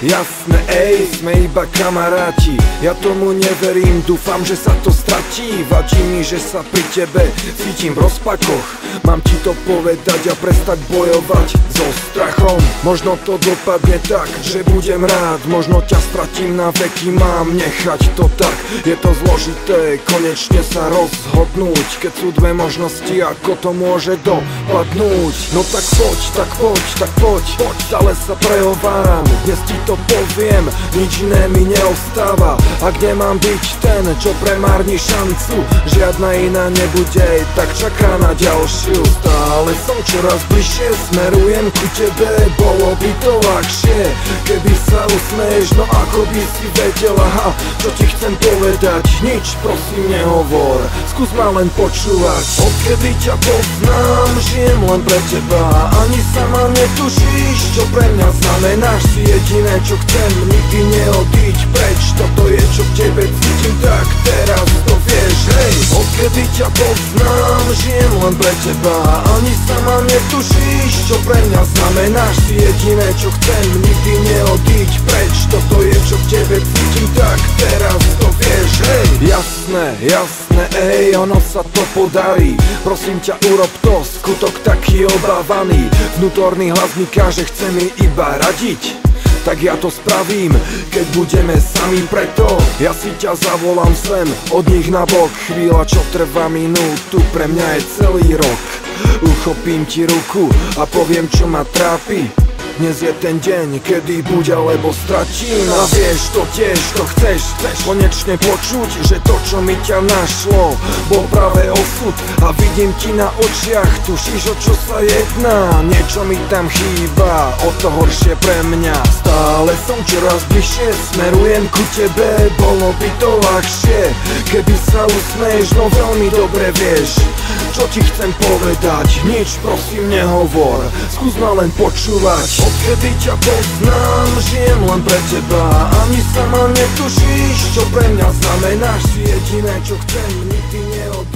jasné, ej, sme iba kamaráti. Ja tomu neverím, dúfam, že sa to stratí. Vadí mi, že sa pri tebe cítim v rozpakoch. Mám ti to povedať a prestať bojovať so strachom. Možno to dopadne tak, že budem rád. Možno ťa stratím na veky, mám nechať to tak. Je to zložité, konečne sa rozhodnúť, keď sú dve možnosti, ako to môže dopadnúť. No tak poď, tak poď, tak poď, stále sa prehováram. Dnes ti to poviem, nič iné mi neostáva. Ak nemám byť ten, čo premárni šancu, žiadna iná nebude, tak čaká na ďalšiu. Stále som čoraz bližšie, smerujem ku tebe. Bolo by to ľahšie, keby sa usmeješ. No ako by si vedela, čo ti chcem povedať. Nič, prosím, nehovor, skús ma len počúvať. Odkedy ťa poznám, žijem len pre teba. Ani sama netušíš, čo pre mňa znamenáš. Si jediné, čo chcem, nikdy neodíď preč. Toto je, čo v tebe cítim, tak teraz to vieš. Hej, odkedy ťa poznám, žijem len pre teba. Ani sama netušíš, čo pre mňa znamenáš. Si jediné, čo chcem, nikdy neodíď preč. Toto je, čo v tebe cítim, tak teraz to vieš. Hej, jasné, jasné, ej, ono sa to podarí. Prosím ťa, urob to, skutok taký obávaný. Vnútorný hlas mi káže, chce mi iba radiť. Tak ja to spravím, keď budeme sami, preto ja si ťa zavolám sem, od nich na bok. Chvíľa, čo trvá minútu, pre mňa je celý rok. Uchopím ti ruku a poviem, čo ma trápi. Dnes je ten deň, kedy buď alebo stratím. A vieš to tiež, to chceš konečne počuť, že to, čo mi ťa našlo, bol práve osud. A vidím ti na očiach, tušíš, o čo sa jedná. Niečo mi tam chýba, o to horšie pre mňa. Stále som čoraz bližšie, smerujem ku tebe. Bolo by to ľahšie, keby sa usmeješ. No veľmi dobre vieš, čo ti chcem povedať. Nič, prosím, nehovor, skús ma len počúvať. Odkedy ťa poznám, žijem len pre teba. Ani sama netušíš, čo pre mňa znamenáš. Si jediné, čo chcem, nikdy neodíď.